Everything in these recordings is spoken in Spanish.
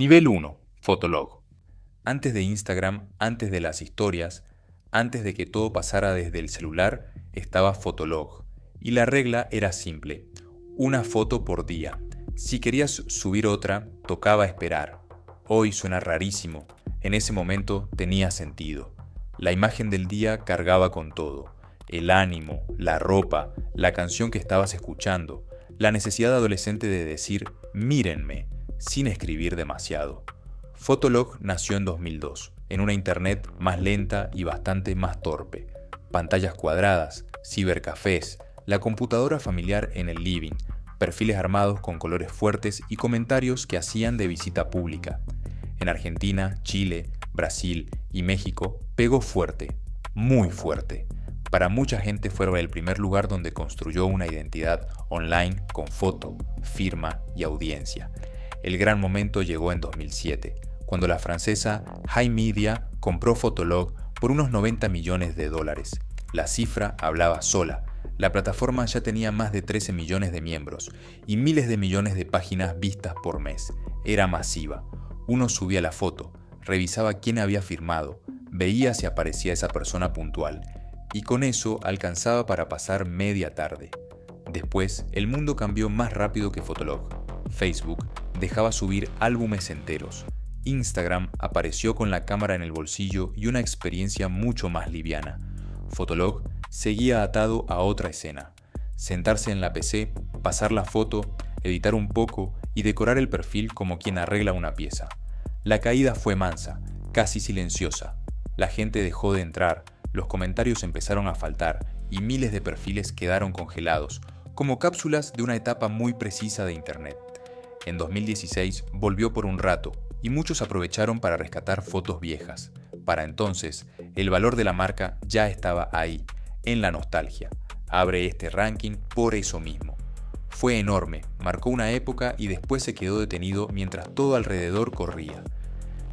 Nivel 1. Fotolog. Antes de Instagram, antes de las historias, antes de que todo pasara desde el celular, estaba Fotolog. Y la regla era simple: una foto por día. Si querías subir otra, tocaba esperar. Hoy suena rarísimo. En ese momento tenía sentido. La imagen del día cargaba con todo: el ánimo, la ropa, la canción que estabas escuchando, la necesidad adolescente de decir mírenme, sin escribir demasiado. Fotolog nació en 2002, en una internet más lenta y bastante más torpe. Pantallas cuadradas, cibercafés, la computadora familiar en el living, perfiles armados con colores fuertes y comentarios que hacían de visita pública. En Argentina, Chile, Brasil y México pegó fuerte, muy fuerte. Para mucha gente fue el primer lugar donde construyó una identidad online con foto, firma y audiencia. El gran momento llegó en 2007, cuando la francesa High Media compró Fotolog por unos 90 millones de dólares. La cifra hablaba sola. La plataforma ya tenía más de 13 millones de miembros y miles de millones de páginas vistas por mes. Era masiva. Uno subía la foto, revisaba quién había firmado, veía si aparecía esa persona puntual, y con eso alcanzaba para pasar media tarde. Después, el mundo cambió más rápido que Fotolog. Facebook dejaba subir álbumes enteros. Instagram apareció con la cámara en el bolsillo y una experiencia mucho más liviana. Fotolog seguía atado a otra escena: sentarse en la PC, pasar la foto, editar un poco y decorar el perfil como quien arregla una pieza. La caída fue mansa, casi silenciosa. La gente dejó de entrar, los comentarios empezaron a faltar y miles de perfiles quedaron congelados, como cápsulas de una etapa muy precisa de Internet. En 2016 volvió por un rato y muchos aprovecharon para rescatar fotos viejas. Para entonces, el valor de la marca ya estaba ahí, en la nostalgia. Abre este ranking por eso mismo. Fue enorme, marcó una época y después se quedó detenido mientras todo alrededor corría.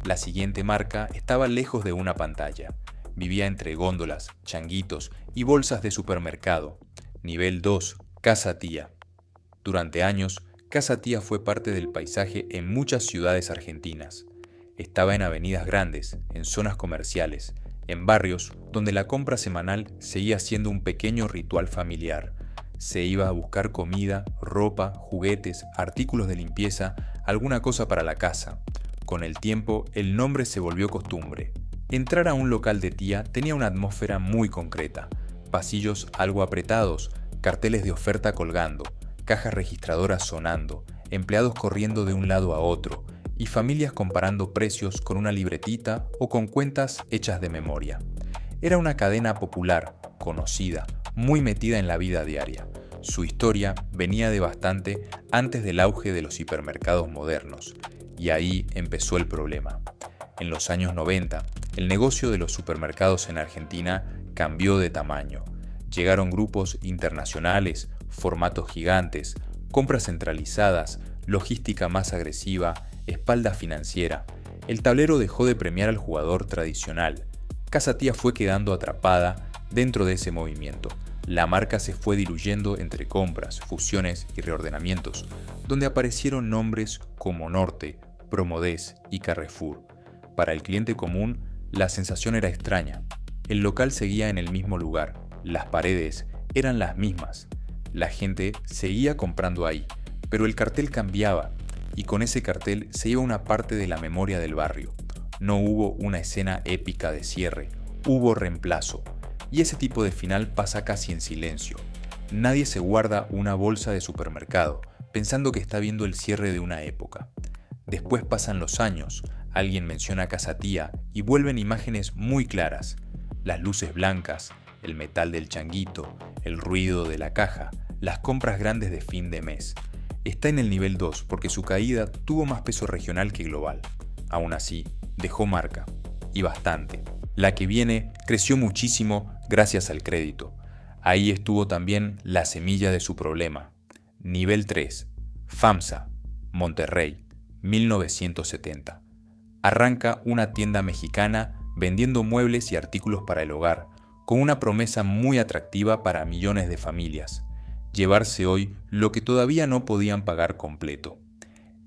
La siguiente marca estaba lejos de una pantalla. Vivía entre góndolas, changuitos y bolsas de supermercado. Nivel 2, Casa Tía. Durante años, Casa Tía fue parte del paisaje en muchas ciudades argentinas. Estaba en avenidas grandes, en zonas comerciales, en barrios donde la compra semanal seguía siendo un pequeño ritual familiar. Se iba a buscar comida, ropa, juguetes, artículos de limpieza, alguna cosa para la casa. Con el tiempo, el nombre se volvió costumbre. Entrar a un local de tía tenía una atmósfera muy concreta: pasillos algo apretados, carteles de oferta colgando, cajas registradoras sonando, empleados corriendo de un lado a otro y familias comparando precios con una libretita o con cuentas hechas de memoria. Era una cadena popular, conocida, muy metida en la vida diaria. Su historia venía de bastante antes del auge de los hipermercados modernos, y ahí empezó el problema. En los años 90, el negocio de los supermercados en Argentina cambió de tamaño. Llegaron grupos internacionales, formatos gigantes, compras centralizadas, logística más agresiva, espalda financiera. El tablero dejó de premiar al jugador tradicional. Casa Tía fue quedando atrapada dentro de ese movimiento. La marca se fue diluyendo entre compras, fusiones y reordenamientos, donde aparecieron nombres como Norte, Promodés y Carrefour. Para el cliente común, la sensación era extraña. El local seguía en el mismo lugar, las paredes eran las mismas, la gente seguía comprando ahí, pero el cartel cambiaba, y con ese cartel se iba una parte de la memoria del barrio. No hubo una escena épica de cierre, hubo reemplazo, y ese tipo de final pasa casi en silencio. Nadie se guarda una bolsa de supermercado pensando que está viendo el cierre de una época. Después pasan los años, alguien menciona Casa Tía y vuelven imágenes muy claras: las luces blancas, el metal del changuito, el ruido de la caja, las compras grandes de fin de mes. Está en el nivel 2 porque su caída tuvo más peso regional que global. Aún así, dejó marca, y bastante. La que viene creció muchísimo gracias al crédito. Ahí estuvo también la semilla de su problema. Nivel 3, FAMSA, Monterrey, 1970. Arranca una tienda mexicana vendiendo muebles y artículos para el hogar, con una promesa muy atractiva para millones de familias: llevarse hoy lo que todavía no podían pagar completo.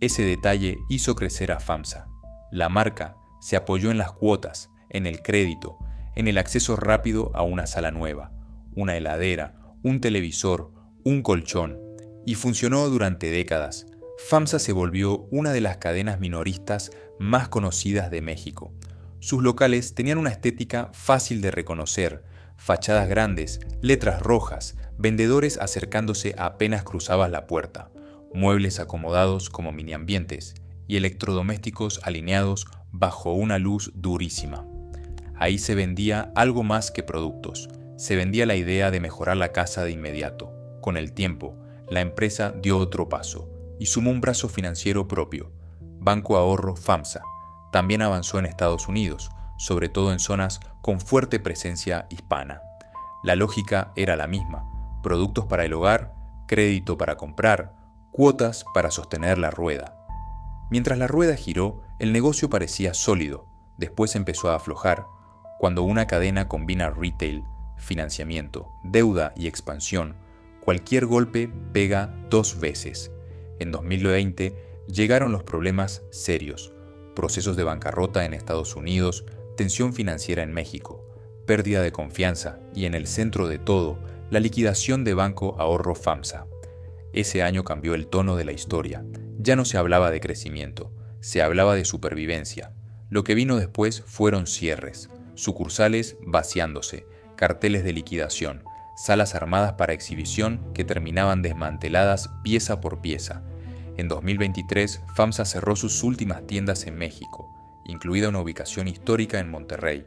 Ese detalle hizo crecer a FAMSA. La marca se apoyó en las cuotas, en el crédito, en el acceso rápido a una sala nueva, una heladera, un televisor, un colchón, y funcionó durante décadas. FAMSA se volvió una de las cadenas minoristas más conocidas de México. Sus locales tenían una estética fácil de reconocer, fachadas grandes, letras rojas, vendedores acercándose apenas cruzabas la puerta, muebles acomodados como mini ambientes y electrodomésticos alineados bajo una luz durísima. Ahí se vendía algo más que productos. Se vendía la idea de mejorar la casa de inmediato. Con el tiempo, la empresa dio otro paso y sumó un brazo financiero propio, Banco Ahorro FAMSA. También avanzó en Estados Unidos, sobre todo en zonas con fuerte presencia hispana. La lógica era la misma: productos para el hogar, crédito para comprar, cuotas para sostener la rueda. Mientras la rueda giró, el negocio parecía sólido. Después empezó a aflojar. Cuando una cadena combina retail, financiamiento, deuda y expansión, cualquier golpe pega 2 veces. En 2020 llegaron los problemas serios: procesos de bancarrota en Estados Unidos, tensión financiera en México, pérdida de confianza y, en el centro de todo, la liquidación de Banco Ahorro FAMSA. Ese año cambió el tono de la historia. Ya no se hablaba de crecimiento, se hablaba de supervivencia. Lo que vino después fueron cierres, sucursales vaciándose, carteles de liquidación, salas armadas para exhibición que terminaban desmanteladas pieza por pieza. En 2023, FAMSA cerró sus últimas tiendas en México, incluida una ubicación histórica en Monterrey.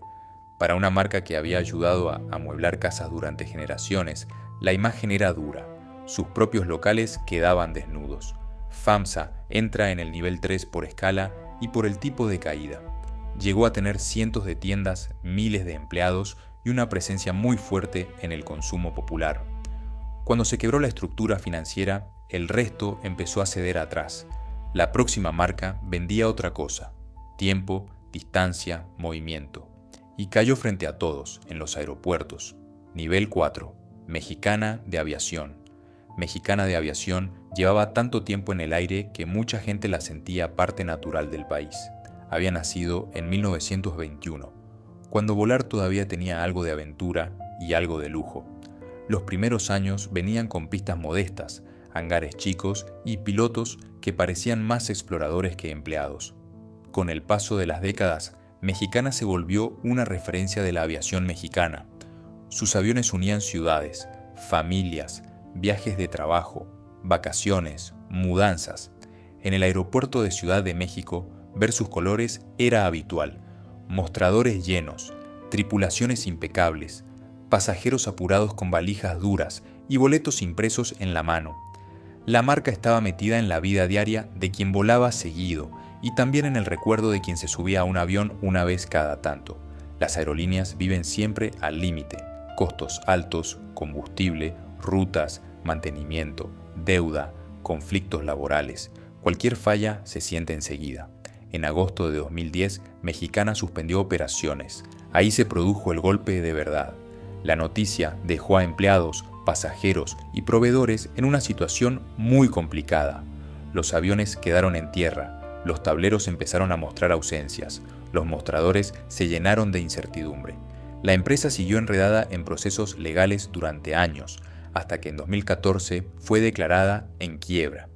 Para una marca que había ayudado a amueblar casas durante generaciones, la imagen era dura. Sus propios locales quedaban desnudos. FAMSA entra en el nivel 3 por escala y por el tipo de caída. Llegó a tener cientos de tiendas, miles de empleados y una presencia muy fuerte en el consumo popular. Cuando se quebró la estructura financiera, el resto empezó a ceder atrás. La próxima marca vendía otra cosa: tiempo, distancia, movimiento. Y cayó frente a todos, en los aeropuertos. Nivel 4. Mexicana de Aviación. Mexicana de Aviación llevaba tanto tiempo en el aire que mucha gente la sentía parte natural del país. Había nacido en 1921, cuando volar todavía tenía algo de aventura y algo de lujo. Los primeros años venían con pistas modestas, hangares chicos y pilotos que parecían más exploradores que empleados. Con el paso de las décadas, Mexicana se volvió una referencia de la aviación mexicana. Sus aviones unían ciudades, familias, viajes de trabajo, vacaciones, mudanzas. En el aeropuerto de Ciudad de México, ver sus colores era habitual. Mostradores llenos, tripulaciones impecables, pasajeros apurados con valijas duras y boletos impresos en la mano. La marca estaba metida en la vida diaria de quien volaba seguido y también en el recuerdo de quien se subía a un avión una vez cada tanto. Las aerolíneas viven siempre al límite: costos altos, combustible, rutas, mantenimiento, deuda, conflictos laborales. Cualquier falla se siente enseguida. En agosto de 2010, Mexicana suspendió operaciones. Ahí se produjo el golpe de verdad. La noticia dejó a empleados, pasajeros y proveedores en una situación muy complicada. Los aviones quedaron en tierra, los tableros empezaron a mostrar ausencias, los mostradores se llenaron de incertidumbre. La empresa siguió enredada en procesos legales durante años, hasta que en 2014 fue declarada en quiebra.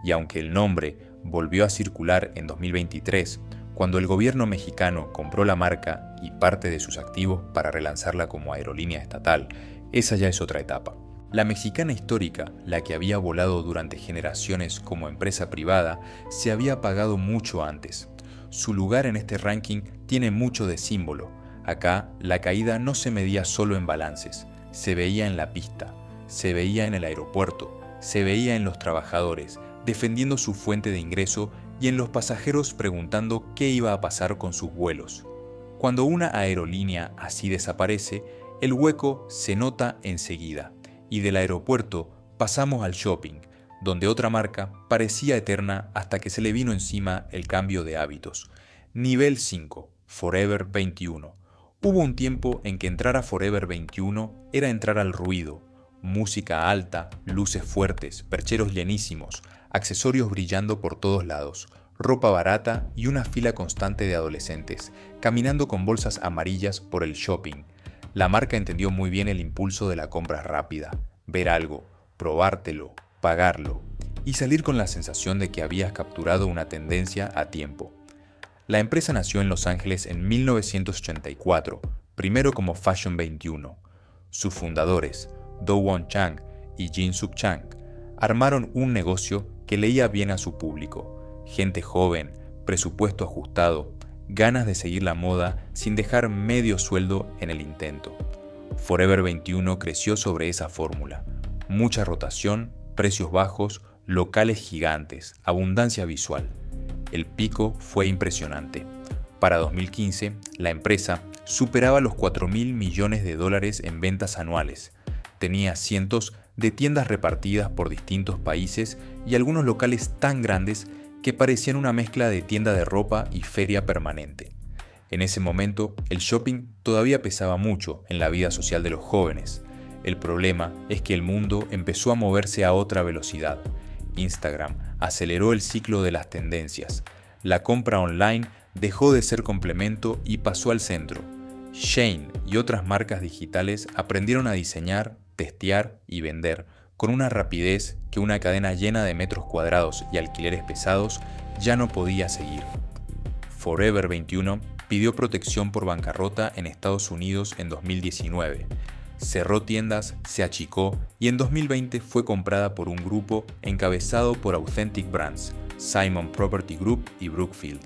Y aunque el nombre volvió a circular en 2023, cuando el gobierno mexicano compró la marca y parte de sus activos para relanzarla como aerolínea estatal, esa ya es otra etapa. La Mexicana histórica, la que había volado durante generaciones como empresa privada, se había apagado mucho antes. Su lugar en este ranking tiene mucho de símbolo. Acá, la caída no se medía solo en balances, se veía en la pista, se veía en el aeropuerto, se veía en los trabajadores defendiendo su fuente de ingreso y en los pasajeros preguntando qué iba a pasar con sus vuelos. Cuando una aerolínea así desaparece, el hueco se nota enseguida, y del aeropuerto pasamos al shopping, donde otra marca parecía eterna hasta que se le vino encima el cambio de hábitos. Nivel 5, Forever 21. Hubo un tiempo en que entrar a Forever 21 era entrar al ruido: música alta, luces fuertes, percheros llenísimos, accesorios brillando por todos lados, ropa barata y una fila constante de adolescentes, caminando con bolsas amarillas por el shopping. La marca entendió muy bien el impulso de la compra rápida, ver algo, probártelo, pagarlo, y salir con la sensación de que habías capturado una tendencia a tiempo. La empresa nació en Los Ángeles en 1984, primero como Fashion 21. Sus fundadores, Do-Won Chang y Jin-Suk Chang, armaron un negocio que leía bien a su público: gente joven, presupuesto ajustado, ganas de seguir la moda sin dejar medio sueldo en el intento. Forever 21 creció sobre esa fórmula: mucha rotación, precios bajos, locales gigantes, abundancia visual. El pico fue impresionante. Para 2015, la empresa superaba los $4.000 millones en ventas anuales. Tenía cientos de tiendas repartidas por distintos países y algunos locales tan grandes que parecían una mezcla de tienda de ropa y feria permanente. En ese momento, el shopping todavía pesaba mucho en la vida social de los jóvenes. El problema es que el mundo empezó a moverse a otra velocidad. Instagram aceleró el ciclo de las tendencias. La compra online dejó de ser complemento y pasó al centro. Shein y otras marcas digitales aprendieron a diseñar, testear y vender con una rapidez que una cadena llena de metros cuadrados y alquileres pesados ya no podía seguir. Forever 21 pidió protección por bancarrota en Estados Unidos en 2019. Cerró tiendas, se achicó y en 2020 fue comprada por un grupo encabezado por Authentic Brands, Simon Property Group y Brookfield.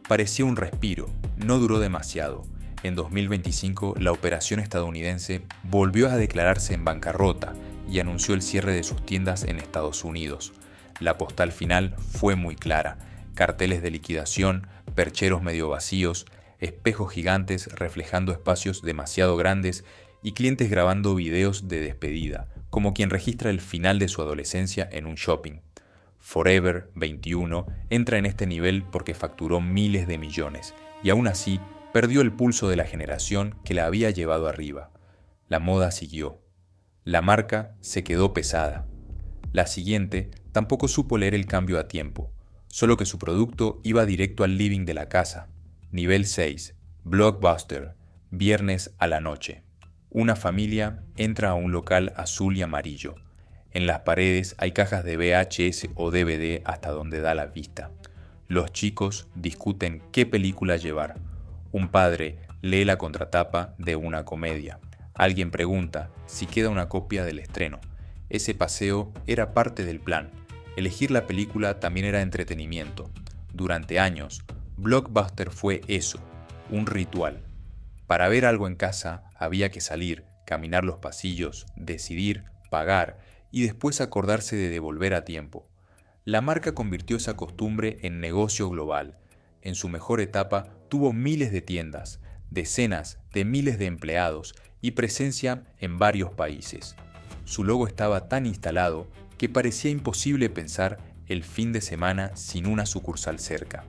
Parecía un respiro, no duró demasiado. En 2025, la operación estadounidense volvió a declararse en bancarrota y anunció el cierre de sus tiendas en Estados Unidos. La postal final fue muy clara: carteles de liquidación, percheros medio vacíos, espejos gigantes reflejando espacios demasiado grandes y clientes grabando videos de despedida, como quien registra el final de su adolescencia en un shopping. Forever 21 entra en este nivel porque facturó miles de millones y aún así perdió el pulso de la generación que la había llevado arriba. La moda siguió. La marca se quedó pesada. La siguiente tampoco supo leer el cambio a tiempo, solo que su producto iba directo al living de la casa. Nivel 6, Blockbuster, viernes a la noche. Una familia entra a un local azul y amarillo. En las paredes hay cajas de VHS o DVD hasta donde da la vista. Los chicos discuten qué película llevar. Un padre lee la contratapa de una comedia. Alguien pregunta si queda una copia del estreno. Ese paseo era parte del plan. Elegir la película también era entretenimiento. Durante años, Blockbuster fue eso, un ritual. Para ver algo en casa había que salir, caminar los pasillos, decidir, pagar y después acordarse de devolver a tiempo. La marca convirtió esa costumbre en negocio global. En su mejor etapa tuvo miles de tiendas, decenas de miles de empleados y presencia en varios países. Su logo estaba tan instalado que parecía imposible pensar el fin de semana sin una sucursal cerca.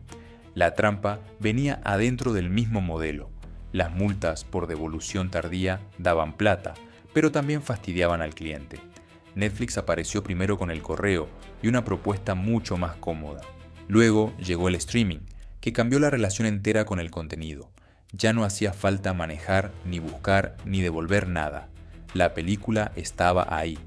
La trampa venía adentro del mismo modelo. Las multas por devolución tardía daban plata, pero también fastidiaban al cliente. Netflix apareció primero con el correo y una propuesta mucho más cómoda. Luego llegó el streaming, que cambió la relación entera con el contenido. Ya no hacía falta manejar, ni buscar, ni devolver nada. La película estaba ahí.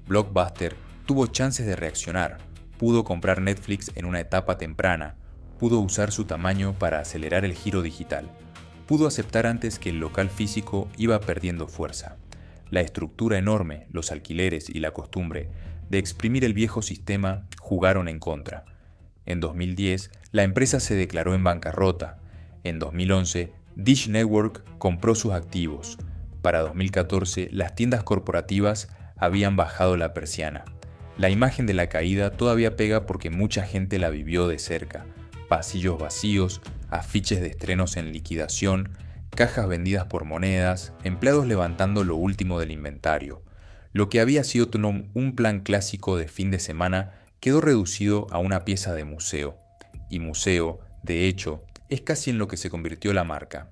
Blockbuster tuvo chances de reaccionar. Pudo comprar Netflix en una etapa temprana. Pudo usar su tamaño para acelerar el giro digital. Pudo aceptar antes que el local físico iba perdiendo fuerza. La estructura enorme, los alquileres y la costumbre de exprimir el viejo sistema jugaron en contra. En 2010, la empresa se declaró en bancarrota. En 2011, Dish Network compró sus activos. Para 2014, las tiendas corporativas habían bajado la persiana. La imagen de la caída todavía pega porque mucha gente la vivió de cerca. Pasillos vacíos, afiches de estrenos en liquidación, cajas vendidas por monedas, empleados levantando lo último del inventario. Lo que había sido un plan clásico de fin de semana quedó reducido a una pieza de museo. Y museo, de hecho, es casi en lo que se convirtió la marca.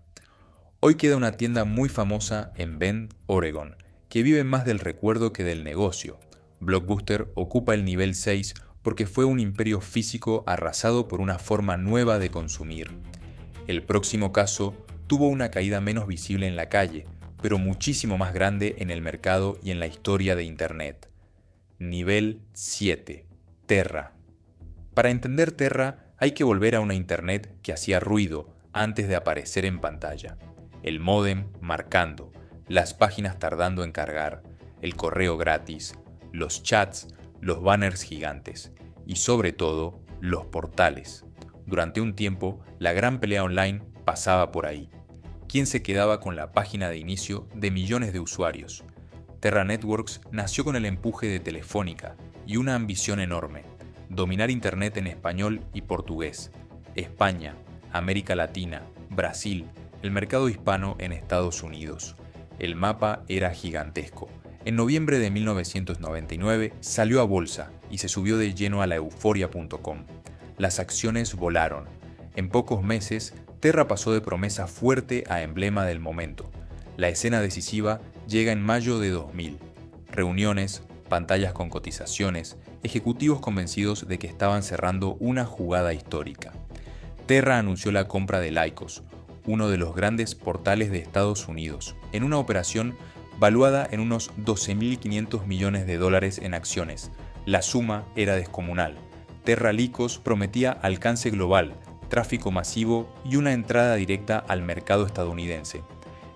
Hoy queda una tienda muy famosa en Bend, Oregon, que vive más del recuerdo que del negocio. Blockbuster ocupa el nivel 6 porque fue un imperio físico arrasado por una forma nueva de consumir. El próximo caso tuvo una caída menos visible en la calle, pero muchísimo más grande en el mercado y en la historia de Internet. Nivel 7. Terra. Para entender Terra hay que volver a una Internet que hacía ruido antes de aparecer en pantalla. El módem marcando, las páginas tardando en cargar, el correo gratis, los chats, los banners gigantes y sobre todo los portales. Durante un tiempo, la gran pelea online pasaba por ahí. ¿Quién se quedaba con la página de inicio de millones de usuarios? Terra Networks nació con el empuje de Telefónica y una ambición enorme: dominar Internet en español y portugués, España, América Latina, Brasil, el mercado hispano en Estados Unidos. El mapa era gigantesco. En noviembre de 1999 salió a bolsa y se subió de lleno a la euforia.com. Las acciones volaron. En pocos meses, Terra pasó de promesa fuerte a emblema del momento. La escena decisiva llega en mayo de 2000. Reuniones, pantallas con cotizaciones, ejecutivos convencidos de que estaban cerrando una jugada histórica. Terra anunció la compra de Lycos, uno de los grandes portales de Estados Unidos, en una operación valuada en unos $12.500 millones en acciones. La suma era descomunal. Terra Lycos prometía alcance global, tráfico masivo y una entrada directa al mercado estadounidense.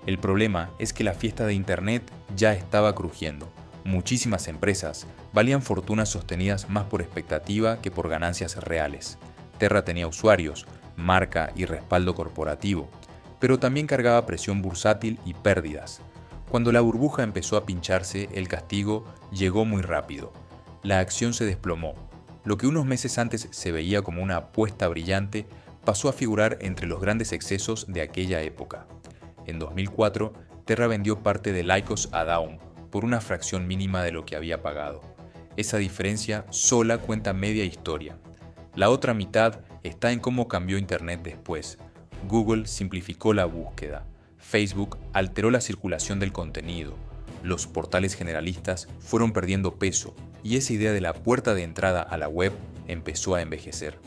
El problema es que la fiesta de Internet ya estaba crujiendo. Muchísimas empresas valían fortunas sostenidas más por expectativa que por ganancias reales. Terra tenía usuarios, marca y respaldo corporativo, pero también cargaba presión bursátil y pérdidas. Cuando la burbuja empezó a pincharse, el castigo llegó muy rápido. La acción se desplomó. Lo que unos meses antes se veía como una apuesta brillante pasó a figurar entre los grandes excesos de aquella época. En 2004, Terra vendió parte de Lycos a Daum por una fracción mínima de lo que había pagado. Esa diferencia sola cuenta media historia. La otra mitad está en cómo cambió Internet después. Google simplificó la búsqueda. Facebook alteró la circulación del contenido. Los portales generalistas fueron perdiendo peso y esa idea de la puerta de entrada a la web empezó a envejecer.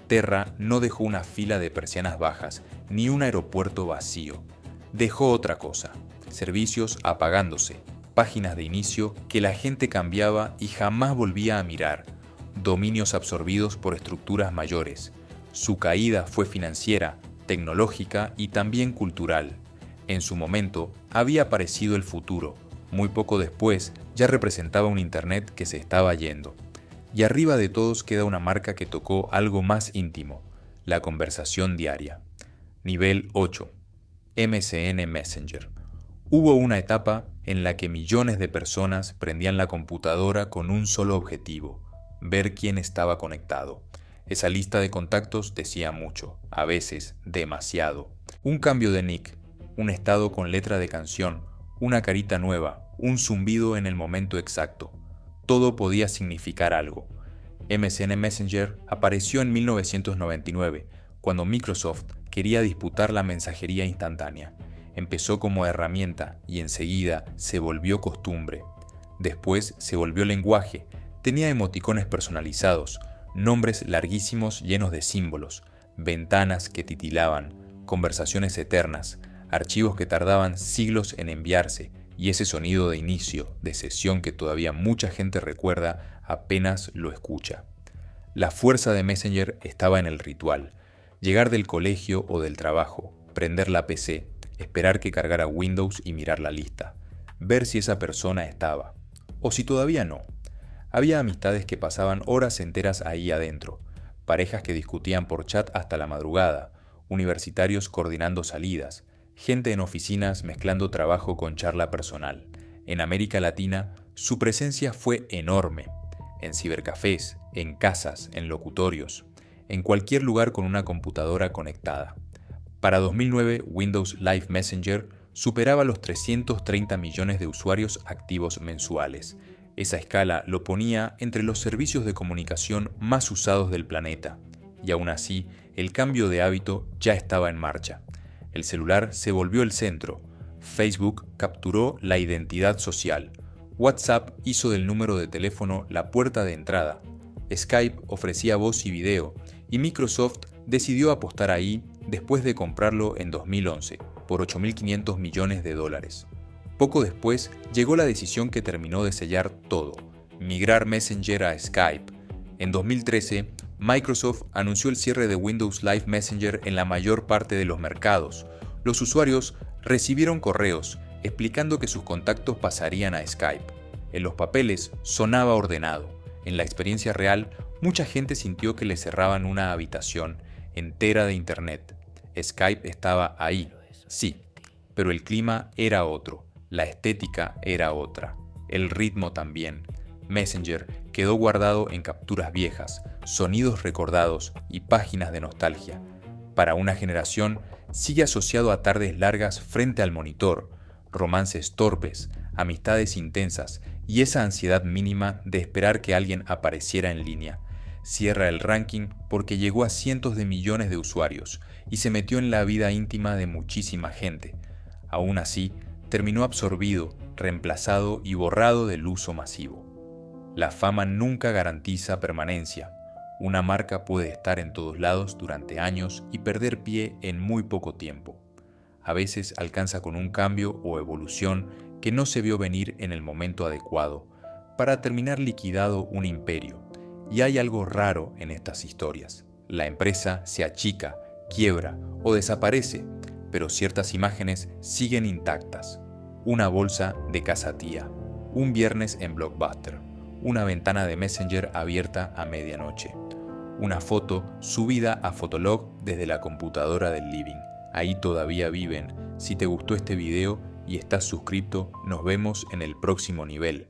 Terra no dejó una fila de persianas bajas ni un aeropuerto vacío. Dejó otra cosa: servicios apagándose, páginas de inicio que la gente cambiaba y jamás volvía a mirar, dominios absorbidos por estructuras mayores. Su caída fue financiera, tecnológica y también cultural. En su momento había aparecido el futuro. Muy poco después ya representaba un Internet que se estaba yendo. Y arriba de todos queda una marca que tocó algo más íntimo: la conversación diaria. Nivel 8. MSN Messenger. Hubo una etapa en la que millones de personas prendían la computadora con un solo objetivo: ver quién estaba conectado. Esa lista de contactos decía mucho, a veces demasiado. Un cambio de nick, un estado con letra de canción, una carita nueva, un zumbido en el momento exacto. Todo podía significar algo. MSN Messenger apareció en 1999, cuando Microsoft quería disputar la mensajería instantánea. Empezó como herramienta y enseguida se volvió costumbre. Después se volvió lenguaje. Tenía emoticones personalizados, nombres larguísimos llenos de símbolos, ventanas que titilaban, conversaciones eternas, archivos que tardaban siglos en enviarse y ese sonido de inicio, de sesión que todavía mucha gente recuerda apenas lo escucha. La fuerza de Messenger estaba en el ritual: llegar del colegio o del trabajo, prender la PC, esperar que cargara Windows y mirar la lista, ver si esa persona estaba, o si todavía no. Había amistades que pasaban horas enteras ahí adentro, parejas que discutían por chat hasta la madrugada, universitarios coordinando salidas, gente en oficinas mezclando trabajo con charla personal. En América Latina, su presencia fue enorme. En cibercafés, en casas, en locutorios, en cualquier lugar con una computadora conectada. Para 2009, Windows Live Messenger superaba los 330 millones de usuarios activos mensuales. Esa escala lo ponía entre los servicios de comunicación más usados del planeta. Y aún así, el cambio de hábito ya estaba en marcha. El celular se volvió el centro. Facebook capturó la identidad social. WhatsApp hizo del número de teléfono la puerta de entrada. Skype ofrecía voz y video, y Microsoft decidió apostar ahí después de comprarlo en 2011 por $8.500 millones. Poco después llegó la decisión que terminó de sellar todo: migrar Messenger a Skype. En 2013, Microsoft anunció el cierre de Windows Live Messenger en la mayor parte de los mercados. Los usuarios recibieron correos explicando que sus contactos pasarían a Skype. En los papeles sonaba ordenado. En la experiencia real, mucha gente sintió que le cerraban una habitación entera de Internet. Skype estaba ahí, sí, pero el clima era otro, la estética era otra, el ritmo también. Messenger quedó guardado en capturas viejas, sonidos recordados y páginas de nostalgia. Para una generación, sigue asociado a tardes largas frente al monitor, romances torpes, amistades intensas y esa ansiedad mínima de esperar que alguien apareciera en línea. Cierra el ranking porque llegó a cientos de millones de usuarios y se metió en la vida íntima de muchísima gente. Aún así, terminó absorbido, reemplazado y borrado del uso masivo. La fama nunca garantiza permanencia. Una marca puede estar en todos lados durante años y perder pie en muy poco tiempo. A veces alcanza con un cambio o evolución que no se vio venir en el momento adecuado, para terminar liquidado un imperio. Y hay algo raro en estas historias. La empresa se achica, quiebra o desaparece, pero ciertas imágenes siguen intactas. Una bolsa de casa tía, un viernes en Blockbuster, una ventana de Messenger abierta a medianoche, una foto subida a Fotolog desde la computadora del living. Ahí todavía viven. Si te gustó este video y estás suscrito, nos vemos en el próximo nivel.